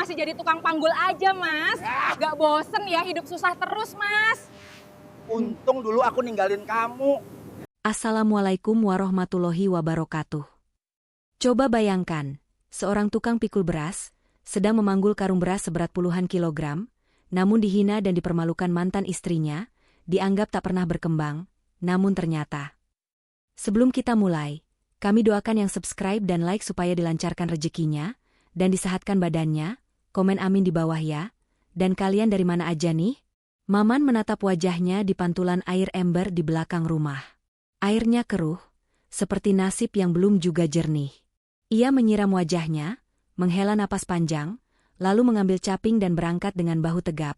masih jadi tukang panggul aja, Mas. Gak bosen ya hidup susah terus, Mas. Untung dulu aku ninggalin kamu. Assalamualaikum warahmatullahi wabarakatuh. Coba bayangkan, seorang tukang pikul beras sedang memanggul karung beras seberat puluhan kilogram, namun dihina dan dipermalukan mantan istrinya, dianggap tak pernah berkembang, namun ternyata. Sebelum kita mulai, kami doakan yang subscribe dan like supaya dilancarkan rezekinya, dan disehatkan badannya, komen amin di bawah ya. Dan kalian dari mana aja nih? Maman menatap wajahnya di pantulan air ember di belakang rumah. Airnya keruh, seperti nasib yang belum juga jernih. Ia menyiram wajahnya, menghela napas panjang, lalu mengambil caping dan berangkat dengan bahu tegap.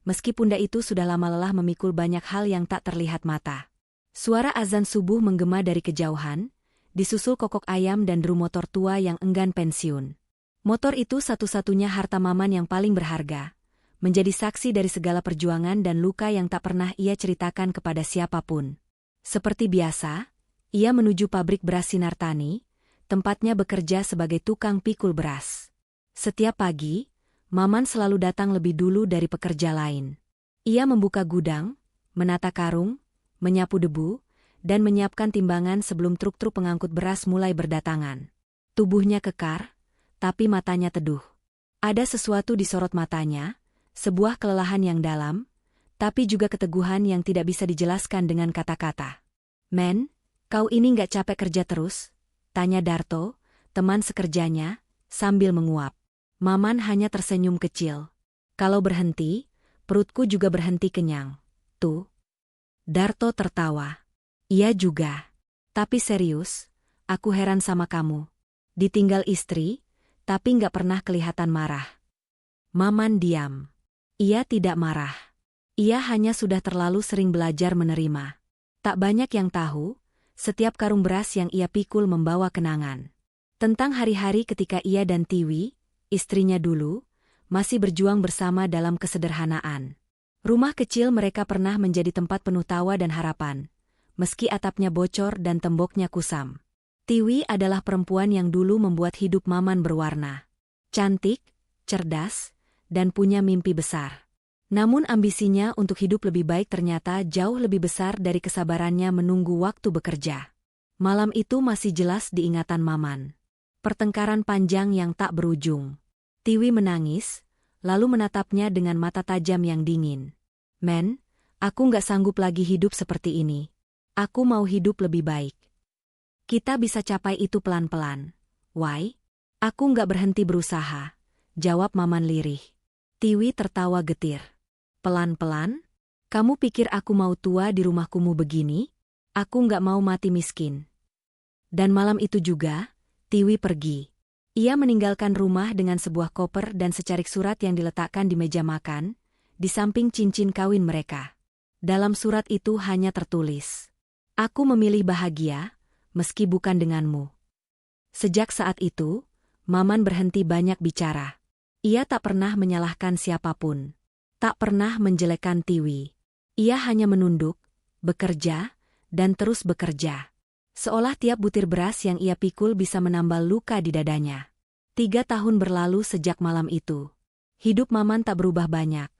Meski pundak itu sudah lama lelah memikul banyak hal yang tak terlihat mata. Suara azan subuh menggema dari kejauhan, disusul kokok ayam dan drum motor tua yang enggan pensiun. Motor itu satu-satunya harta Maman yang paling berharga, menjadi saksi dari segala perjuangan dan luka yang tak pernah ia ceritakan kepada siapapun. Seperti biasa, ia menuju pabrik beras Sinartani, tempatnya bekerja sebagai tukang pikul beras. Setiap pagi, Maman selalu datang lebih dulu dari pekerja lain. Ia membuka gudang, menata karung, menyapu debu, dan menyiapkan timbangan sebelum truk-truk pengangkut beras mulai berdatangan. Tubuhnya kekar, tapi matanya teduh. Ada sesuatu di sorot matanya, sebuah kelelahan yang dalam, tapi juga keteguhan yang tidak bisa dijelaskan dengan kata-kata. "Men, kau ini nggak capek kerja terus?" tanya Darto, teman sekerjanya, sambil menguap. Maman hanya tersenyum kecil. "Kalau berhenti, perutku juga berhenti kenyang. Tuh." Darto tertawa. "Iya juga. Tapi serius, aku heran sama kamu. Ditinggal istri, tapi nggak pernah kelihatan marah." Maman diam. Ia tidak marah. Ia hanya sudah terlalu sering belajar menerima. Tak banyak yang tahu, setiap karung beras yang ia pikul membawa kenangan. Tentang hari-hari ketika ia dan Tiwi, istrinya dulu, masih berjuang bersama dalam kesederhanaan. Rumah kecil mereka pernah menjadi tempat penuh tawa dan harapan, meski atapnya bocor dan temboknya kusam. Tiwi adalah perempuan yang dulu membuat hidup Maman berwarna. Cantik, cerdas, dan punya mimpi besar. Namun ambisinya untuk hidup lebih baik ternyata jauh lebih besar dari kesabarannya menunggu waktu bekerja. Malam itu masih jelas di ingatan Maman. Pertengkaran panjang yang tak berujung. Tiwi menangis, lalu menatapnya dengan mata tajam yang dingin. "Men, aku nggak sanggup lagi hidup seperti ini. Aku mau hidup lebih baik. Kita bisa capai itu pelan-pelan." "Why? Aku nggak berhenti berusaha," jawab Maman lirih. Tiwi tertawa getir. "Pelan-pelan? Kamu pikir aku mau tua di rumah kumuh begini? Aku nggak mau mati miskin." Dan malam itu juga, Tiwi pergi. Ia meninggalkan rumah dengan sebuah koper dan secarik surat yang diletakkan di meja makan, di samping cincin kawin mereka. Dalam surat itu hanya tertulis, "Aku memilih bahagia, meski bukan denganmu." Sejak saat itu, Maman berhenti banyak bicara. Ia tak pernah menyalahkan siapapun. Tak pernah menjelekkan Tiwi. Ia hanya menunduk, bekerja, dan terus bekerja. Seolah tiap butir beras yang ia pikul bisa menambal luka di dadanya. 3 tahun berlalu sejak malam itu. Hidup Maman tak berubah banyak,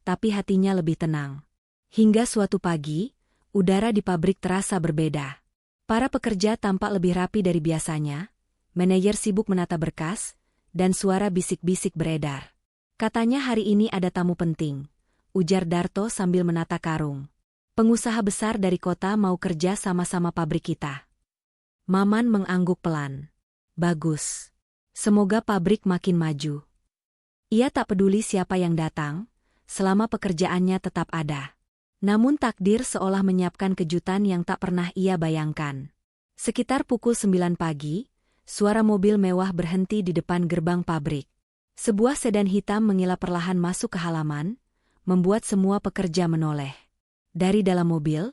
tapi hatinya lebih tenang. Hingga suatu pagi, udara di pabrik terasa berbeda. Para pekerja tampak lebih rapi dari biasanya, manajer sibuk menata berkas, dan suara bisik-bisik beredar. "Katanya hari ini ada tamu penting," ujar Darto sambil menata karung. "Pengusaha besar dari kota mau kerja sama-sama pabrik kita." Maman mengangguk pelan. "Bagus. Semoga pabrik makin maju." Ia tak peduli siapa yang datang, selama pekerjaannya tetap ada. Namun takdir seolah menyiapkan kejutan yang tak pernah ia bayangkan. Sekitar pukul 9 pagi, suara mobil mewah berhenti di depan gerbang pabrik. Sebuah sedan hitam mengilap perlahan masuk ke halaman, membuat semua pekerja menoleh. Dari dalam mobil,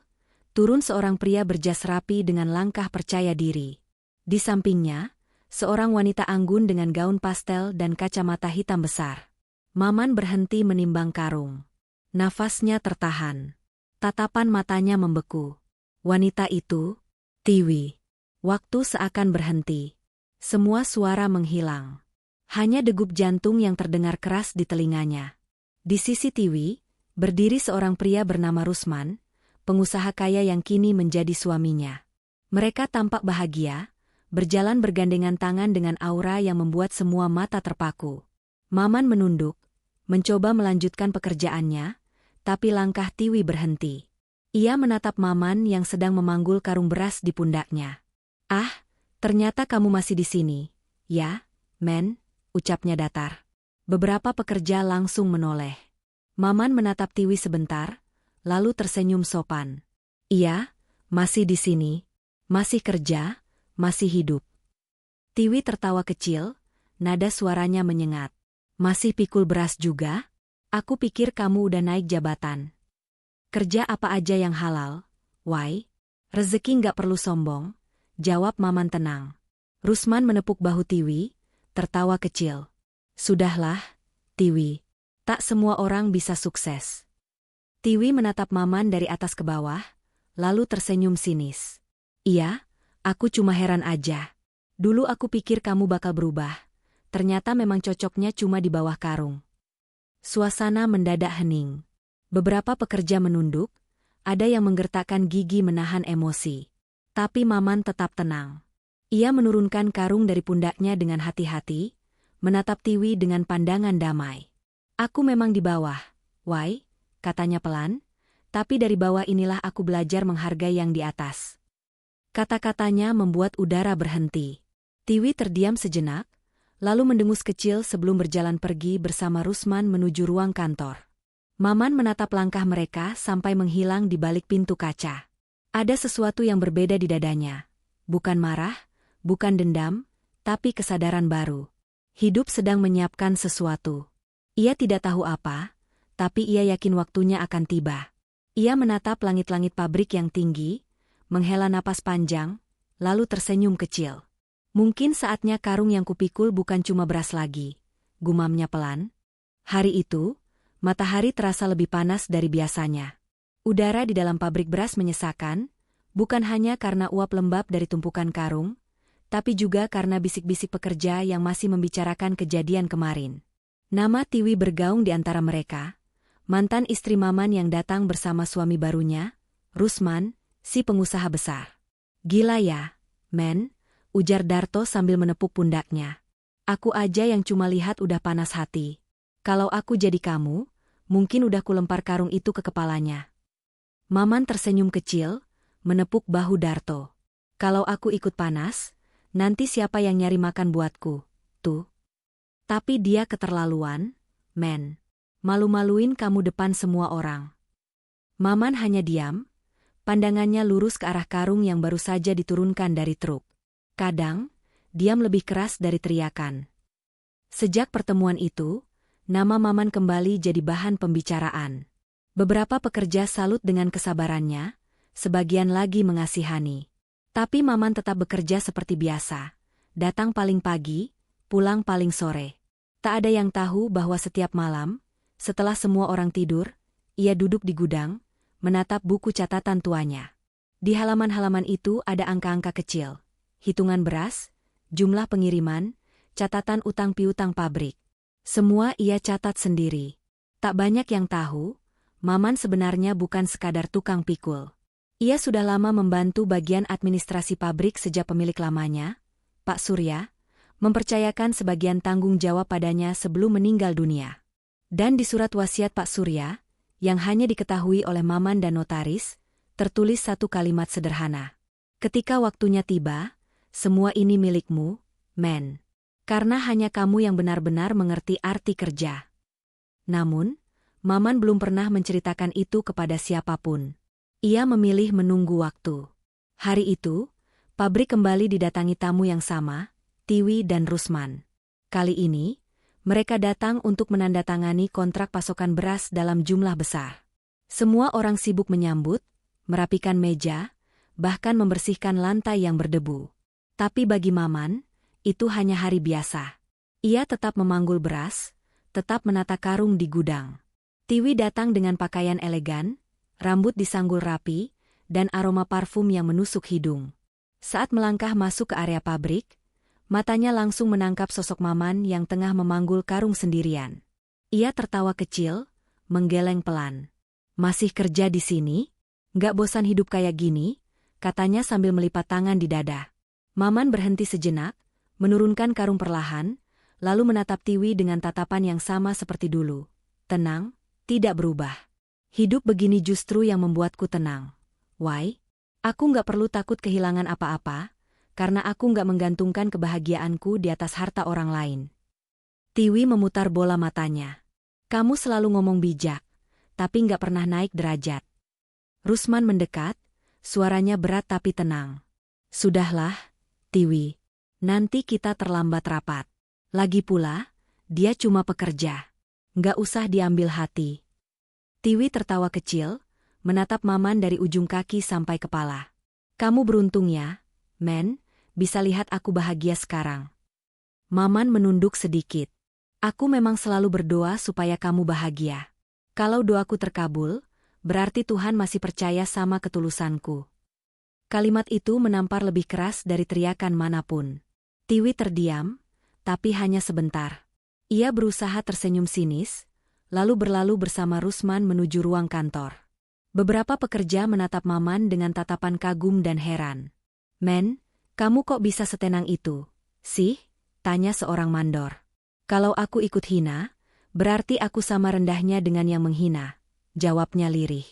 turun seorang pria berjas rapi dengan langkah percaya diri. Di sampingnya, seorang wanita anggun dengan gaun pastel dan kacamata hitam besar. Maman berhenti menimbang karung. Nafasnya tertahan. Tatapan matanya membeku. Wanita itu, Tiwi. Waktu seakan berhenti. Semua suara menghilang. Hanya degup jantung yang terdengar keras di telinganya. Di sisi Tiwi, berdiri seorang pria bernama Rusman, pengusaha kaya yang kini menjadi suaminya. Mereka tampak bahagia, berjalan bergandengan tangan dengan aura yang membuat semua mata terpaku. Maman menunduk, mencoba melanjutkan pekerjaannya, tapi langkah Tiwi berhenti. Ia menatap Maman yang sedang memanggul karung beras di pundaknya. "Ah, ternyata kamu masih di sini, ya, men?" ucapnya datar. Beberapa pekerja langsung menoleh. Maman menatap Tiwi sebentar, lalu tersenyum sopan. "Iya, masih di sini. Masih kerja, masih hidup." Tiwi tertawa kecil, nada suaranya menyengat. "Masih pikul beras juga? Aku pikir kamu udah naik jabatan. Kerja apa aja yang halal, Wai? Rezeki nggak perlu sombong," jawab Maman tenang. Rusman menepuk bahu Tiwi, tertawa kecil. "Sudahlah, Tiwi. Tak semua orang bisa sukses." Tiwi menatap Maman dari atas ke bawah, lalu tersenyum sinis. "Iya, aku cuma heran aja. Dulu aku pikir kamu bakal berubah. Ternyata memang cocoknya cuma di bawah karung." Suasana mendadak hening. Beberapa pekerja menunduk, ada yang menggertakkan gigi menahan emosi. Tapi Maman tetap tenang. Ia menurunkan karung dari pundaknya dengan hati-hati, menatap Tiwi dengan pandangan damai. "Aku memang di bawah, Wai," katanya pelan, "tapi dari bawah inilah aku belajar menghargai yang di atas." Kata-katanya membuat udara berhenti. Tiwi terdiam sejenak, lalu mendengus kecil sebelum berjalan pergi bersama Rusman menuju ruang kantor. Maman menatap langkah mereka sampai menghilang di balik pintu kaca. Ada sesuatu yang berbeda di dadanya. Bukan marah, bukan dendam, tapi kesadaran baru. Hidup sedang menyiapkan sesuatu. Ia tidak tahu apa, tapi ia yakin waktunya akan tiba. Ia menatap langit-langit pabrik yang tinggi, menghela napas panjang, lalu tersenyum kecil. "Mungkin saatnya karung yang kupikul bukan cuma beras lagi," gumamnya pelan. Hari itu, matahari terasa lebih panas dari biasanya. Udara di dalam pabrik beras menyesakan, bukan hanya karena uap lembab dari tumpukan karung, tapi juga karena bisik-bisik pekerja yang masih membicarakan kejadian kemarin. Nama Tiwi bergaung di antara mereka, mantan istri Maman yang datang bersama suami barunya, Rusman, si pengusaha besar. "Gila ya, men," ujar Darto sambil menepuk pundaknya. "Aku aja yang cuma lihat udah panas hati. Kalau aku jadi kamu, mungkin udah kulempar karung itu ke kepalanya." Maman tersenyum kecil, menepuk bahu Darto. "Kalau aku ikut panas, nanti siapa yang nyari makan buatku, tuh?" "Tapi dia keterlaluan, men. Malu-maluin kamu depan semua orang." Maman hanya diam, pandangannya lurus ke arah karung yang baru saja diturunkan dari truk. Kadang, diam lebih keras dari teriakan. Sejak pertemuan itu, nama Maman kembali jadi bahan pembicaraan. Beberapa pekerja salut dengan kesabarannya, sebagian lagi mengasihani. Tapi Maman tetap bekerja seperti biasa. Datang paling pagi, pulang paling sore. Tak ada yang tahu bahwa setiap malam, setelah semua orang tidur, ia duduk di gudang, menatap buku catatan tuanya. Di halaman-halaman itu ada angka-angka kecil, hitungan beras, jumlah pengiriman, catatan utang piutang pabrik. Semua ia catat sendiri. Tak banyak yang tahu, Maman sebenarnya bukan sekadar tukang pikul. Ia sudah lama membantu bagian administrasi pabrik sejak pemilik lamanya, Pak Surya, mempercayakan sebagian tanggung jawab padanya sebelum meninggal dunia. Dan di surat wasiat Pak Surya, yang hanya diketahui oleh Maman dan notaris, tertulis satu kalimat sederhana. "Ketika waktunya tiba, semua ini milikmu, men. Karena hanya kamu yang benar-benar mengerti arti kerja." Namun, Maman belum pernah menceritakan itu kepada siapapun. Ia memilih menunggu waktu. Hari itu, pabrik kembali didatangi tamu yang sama, Tiwi dan Rusman. Kali ini, mereka datang untuk menandatangani kontrak pasokan beras dalam jumlah besar. Semua orang sibuk menyambut, merapikan meja, bahkan membersihkan lantai yang berdebu. Tapi bagi Maman, itu hanya hari biasa. Ia tetap memanggul beras, tetap menata karung di gudang. Tiwi datang dengan pakaian elegan, rambut disanggul rapi, dan aroma parfum yang menusuk hidung. Saat melangkah masuk ke area pabrik, Matanya langsung menangkap sosok Maman yang tengah memanggul karung sendirian. Ia tertawa kecil, menggeleng pelan. "Masih kerja di sini? Nggak bosan hidup kayak gini?" katanya sambil melipat tangan di dada. Maman berhenti sejenak, menurunkan karung perlahan, lalu menatap Tiwi dengan tatapan yang sama seperti dulu. Tenang, tidak berubah. "Hidup begini justru yang membuatku tenang. Why? Aku nggak perlu takut kehilangan apa-apa, karena aku nggak menggantungkan kebahagiaanku di atas harta orang lain." Tiwi memutar bola matanya. "Kamu selalu ngomong bijak, tapi nggak pernah naik derajat." Rusman mendekat, suaranya berat tapi tenang. "Sudahlah, Tiwi. Nanti kita terlambat rapat. Lagi pula, dia cuma pekerja. Nggak usah diambil hati." Tiwi tertawa kecil, menatap Maman dari ujung kaki sampai kepala. "Kamu beruntung ya, Men, bisa lihat aku bahagia sekarang." Maman menunduk sedikit. "Aku memang selalu berdoa supaya kamu bahagia. Kalau doaku terkabul, berarti Tuhan masih percaya sama ketulusanku." Kalimat itu menampar lebih keras dari teriakan manapun. Tiwi terdiam, tapi hanya sebentar. Ia berusaha tersenyum sinis, lalu berlalu bersama Rusman menuju ruang kantor. Beberapa pekerja menatap Maman dengan tatapan kagum dan heran. "Men, kamu kok bisa setenang itu, sih?" tanya seorang mandor. "Kalau aku ikut hina, berarti aku sama rendahnya dengan yang menghina," jawabnya lirih.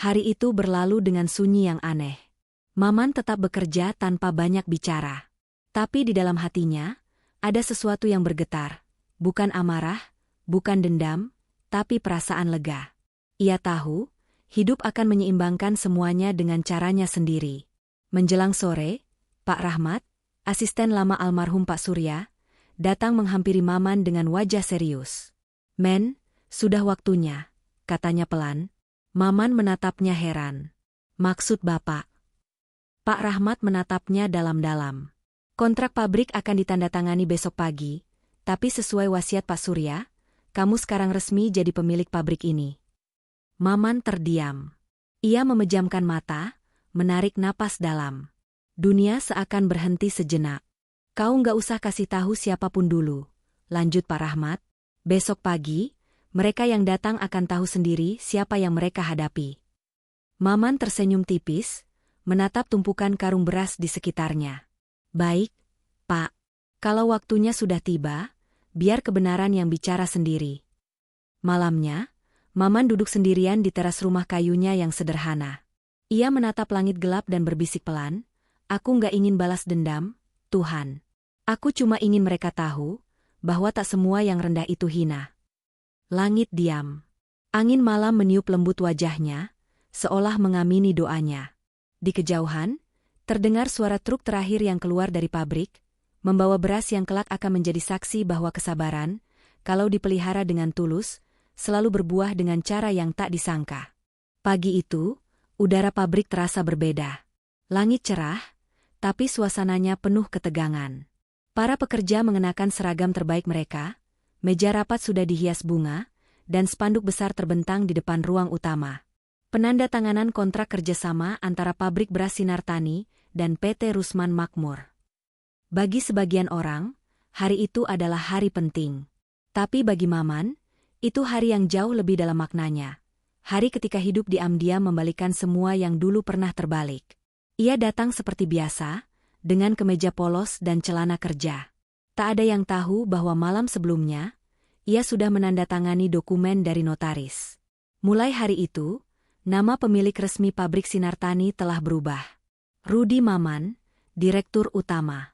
Hari itu berlalu dengan sunyi yang aneh. Maman tetap bekerja tanpa banyak bicara. Tapi di dalam hatinya, ada sesuatu yang bergetar. Bukan amarah, bukan dendam, tapi perasaan lega. Ia tahu, hidup akan menyeimbangkan semuanya dengan caranya sendiri. Menjelang sore, Pak Rahmat, asisten lama almarhum Pak Surya, datang menghampiri Maman dengan wajah serius. "Men, sudah waktunya," katanya pelan. Maman menatapnya heran. "Maksud Bapak?" Pak Rahmat menatapnya dalam-dalam. "Kontrak pabrik akan ditandatangani besok pagi, tapi sesuai wasiat Pak Surya, kamu sekarang resmi jadi pemilik pabrik ini." Maman terdiam. Ia memejamkan mata, menarik napas dalam. Dunia seakan berhenti sejenak. "Kau nggak usah kasih tahu siapapun dulu," lanjut Pak Rahmat. "Besok pagi, mereka yang datang akan tahu sendiri siapa yang mereka hadapi." Maman tersenyum tipis, menatap tumpukan karung beras di sekitarnya. "Baik, Pak. Kalau waktunya sudah tiba, biar kebenaran yang bicara sendiri." Malamnya, Maman duduk sendirian di teras rumah kayunya yang sederhana. Ia menatap langit gelap dan berbisik pelan, "Aku nggak ingin balas dendam, Tuhan. Aku cuma ingin mereka tahu bahwa tak semua yang rendah itu hina." Langit diam. Angin malam meniup lembut wajahnya, seolah mengamini doanya. Di kejauhan, terdengar suara truk terakhir yang keluar dari pabrik, membawa beras yang kelak akan menjadi saksi bahwa kesabaran, kalau dipelihara dengan tulus, selalu berbuah dengan cara yang tak disangka. Pagi itu, udara pabrik terasa berbeda. Langit cerah, tapi suasananya penuh ketegangan. Para pekerja mengenakan seragam terbaik mereka, meja rapat sudah dihias bunga, dan spanduk besar terbentang di depan ruang utama. Penanda tanganan kontrak kerjasama antara pabrik beras Sinartani dan PT Rusman Makmur. Bagi sebagian orang, hari itu adalah hari penting. Tapi bagi Maman, itu hari yang jauh lebih dalam maknanya. Hari ketika hidup diam-diam membalikan semua yang dulu pernah terbalik. Ia datang seperti biasa, dengan kemeja polos dan celana kerja. Tak ada yang tahu bahwa malam sebelumnya, ia sudah menandatangani dokumen dari notaris. Mulai hari itu, nama pemilik resmi pabrik Sinartani telah berubah. Rudi Maman, Direktur Utama.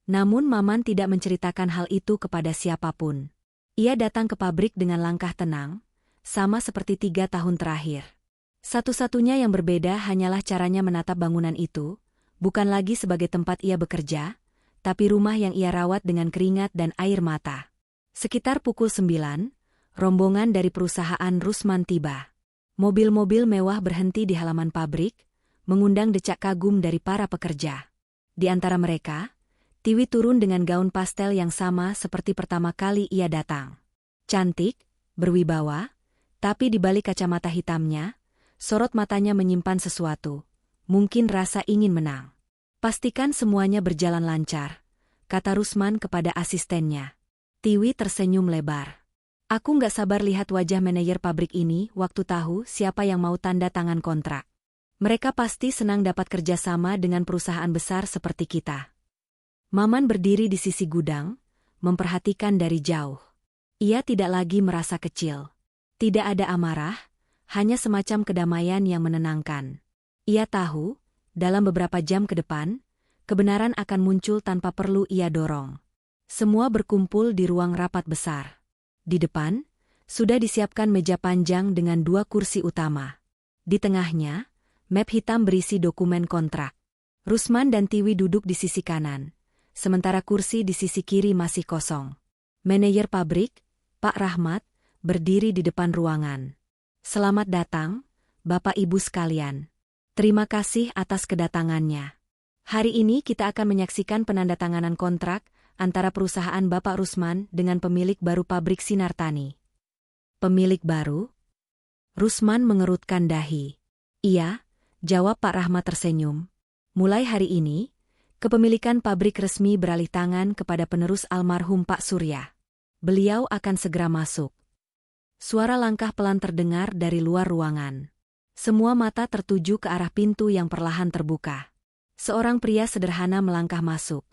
Namun Maman tidak menceritakan hal itu kepada siapapun. Ia datang ke pabrik dengan langkah tenang, sama seperti 3 tahun terakhir. Satu-satunya yang berbeda hanyalah caranya menatap bangunan itu, bukan lagi sebagai tempat ia bekerja, tapi rumah yang ia rawat dengan keringat dan air mata. Sekitar pukul 9, rombongan dari perusahaan Rusman tiba. Mobil-mobil mewah berhenti di halaman pabrik, mengundang decak kagum dari para pekerja. Di antara mereka, Tiwi turun dengan gaun pastel yang sama seperti pertama kali ia datang. Cantik, berwibawa, tapi di balik kacamata hitamnya, sorot matanya menyimpan sesuatu, mungkin rasa ingin menang. "Pastikan semuanya berjalan lancar," kata Rusman kepada asistennya. Tiwi tersenyum lebar. Aku nggak sabar lihat wajah manajer pabrik ini waktu tahu siapa yang mau tanda tangan kontrak. Mereka pasti senang dapat kerjasama dengan perusahaan besar seperti kita. Maman berdiri di sisi gudang, memperhatikan dari jauh. Ia tidak lagi merasa kecil. Tidak ada amarah, hanya semacam kedamaian yang menenangkan. Ia tahu, dalam beberapa jam ke depan, kebenaran akan muncul tanpa perlu ia dorong. Semua berkumpul di ruang rapat besar. Di depan, sudah disiapkan meja panjang dengan 2 kursi utama. Di tengahnya, map hitam berisi dokumen kontrak. Rusman dan Tiwi duduk di sisi kanan, sementara kursi di sisi kiri masih kosong. Manajer pabrik, Pak Rahmat, berdiri di depan ruangan. Selamat datang, Bapak Ibu sekalian. Terima kasih atas kedatangannya. Hari ini kita akan menyaksikan penandatanganan kontrak antara perusahaan Bapak Rusman dengan pemilik baru pabrik Sinar Tani. Pemilik baru? Rusman mengerutkan dahi. Iya, jawab Pak Rahmat tersenyum. Mulai hari ini, kepemilikan pabrik resmi beralih tangan kepada penerus almarhum Pak Surya. Beliau akan segera masuk. Suara langkah pelan terdengar dari luar ruangan. Semua mata tertuju ke arah pintu yang perlahan terbuka. Seorang pria sederhana melangkah masuk,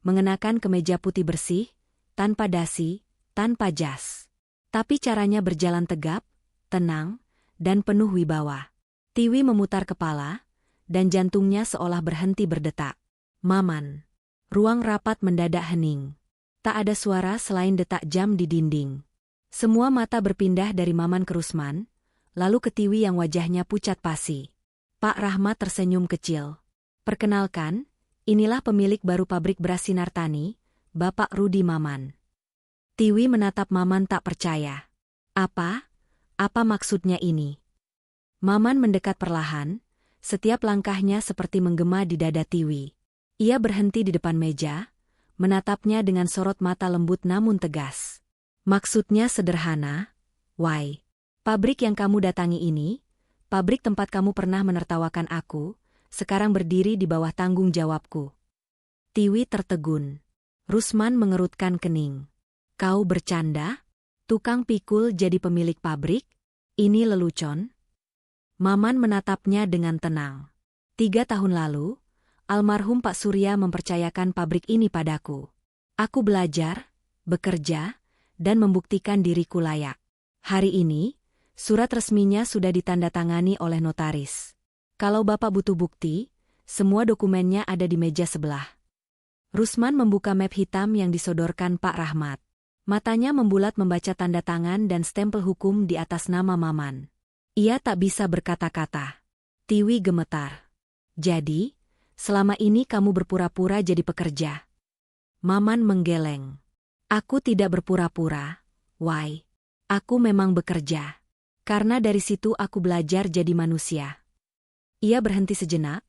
mengenakan kemeja putih bersih, tanpa dasi, tanpa jas. Tapi caranya berjalan tegap, tenang, dan penuh wibawa. Tiwi memutar kepala, dan jantungnya seolah berhenti berdetak. Maman. Ruang rapat mendadak hening. Tak ada suara selain detak jam di dinding. Semua mata berpindah dari Maman ke Rusman, lalu ke Tiwi yang wajahnya pucat pasi. Pak Rahmat tersenyum kecil. Perkenalkan, inilah pemilik baru pabrik beras Sinar Tani, Bapak Rudi Maman. Tiwi menatap Maman tak percaya. Apa? Apa maksudnya ini? Maman mendekat perlahan, setiap langkahnya seperti menggema di dada Tiwi. Ia berhenti di depan meja, menatapnya dengan sorot mata lembut namun tegas. Maksudnya sederhana, Wai. Pabrik yang kamu datangi ini, pabrik tempat kamu pernah menertawakan aku, sekarang berdiri di bawah tanggung jawabku. Tiwi tertegun. Rusman mengerutkan kening. Kau bercanda? Tukang pikul jadi pemilik pabrik? Ini lelucon? Maman menatapnya dengan tenang. 3 tahun lalu, almarhum Pak Surya mempercayakan pabrik ini padaku. Aku belajar, bekerja, dan membuktikan diriku layak. Hari ini, surat resminya sudah ditandatangani oleh notaris. Kalau Bapak butuh bukti, semua dokumennya ada di meja sebelah. Rusman membuka map hitam yang disodorkan Pak Rahmat. Matanya membulat membaca tanda tangan dan stempel hukum di atas nama Maman. Ia tak bisa berkata-kata. Tiwi gemetar. Jadi, selama ini kamu berpura-pura jadi pekerja. Maman menggeleng. Aku tidak berpura-pura, Wai. Aku memang bekerja. Karena dari situ aku belajar jadi manusia. Ia berhenti sejenak,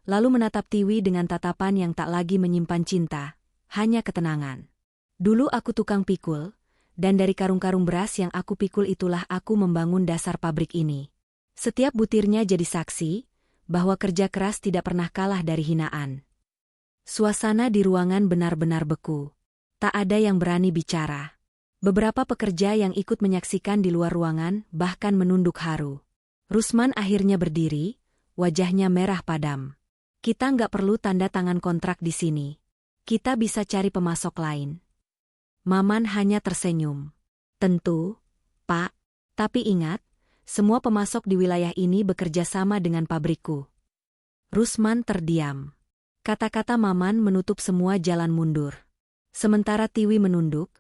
lalu menatap Tiwi dengan tatapan yang tak lagi menyimpan cinta, hanya ketenangan. Dulu aku tukang pikul, dan dari karung-karung beras yang aku pikul itulah aku membangun dasar pabrik ini. Setiap butirnya jadi saksi, bahwa kerja keras tidak pernah kalah dari hinaan. Suasana di ruangan benar-benar beku. Tak ada yang berani bicara. Beberapa pekerja yang ikut menyaksikan di luar ruangan bahkan menunduk haru. Rusman akhirnya berdiri, wajahnya merah padam. Kita nggak perlu tanda tangan kontrak di sini. Kita bisa cari pemasok lain. Maman hanya tersenyum. Tentu, Pak. Tapi ingat, semua pemasok di wilayah ini bekerja sama dengan pabrikku. Rusman terdiam. Kata-kata Maman menutup semua jalan mundur. Sementara Tiwi menunduk,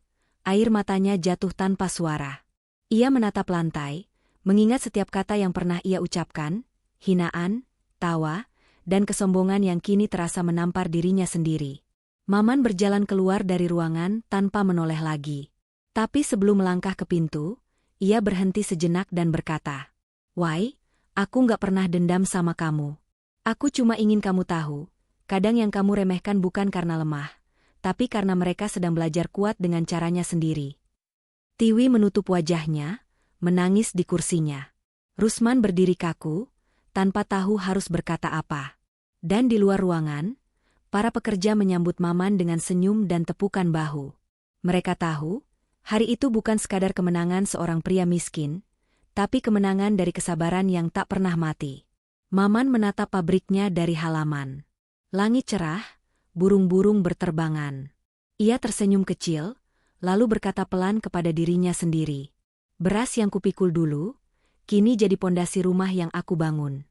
air matanya jatuh tanpa suara. Ia menatap lantai, mengingat setiap kata yang pernah ia ucapkan, hinaan, tawa, dan kesombongan yang kini terasa menampar dirinya sendiri. Maman berjalan keluar dari ruangan tanpa menoleh lagi. Tapi sebelum melangkah ke pintu, ia berhenti sejenak dan berkata, Wai, aku nggak pernah dendam sama kamu. Aku cuma ingin kamu tahu, kadang yang kamu remehkan bukan karena lemah, tapi karena mereka sedang belajar kuat dengan caranya sendiri. Tiwi menutup wajahnya, menangis di kursinya. Rusman berdiri kaku, tanpa tahu harus berkata apa. Dan di luar ruangan, Para pekerja menyambut Maman dengan senyum dan tepukan bahu. Mereka tahu, hari itu bukan sekadar kemenangan seorang pria miskin, tapi kemenangan dari kesabaran yang tak pernah mati. Maman menatap pabriknya dari halaman. Langit cerah, burung-burung berterbangan. Ia tersenyum kecil, lalu berkata pelan kepada dirinya sendiri. Beras yang kupikul dulu, kini jadi pondasi rumah yang aku bangun.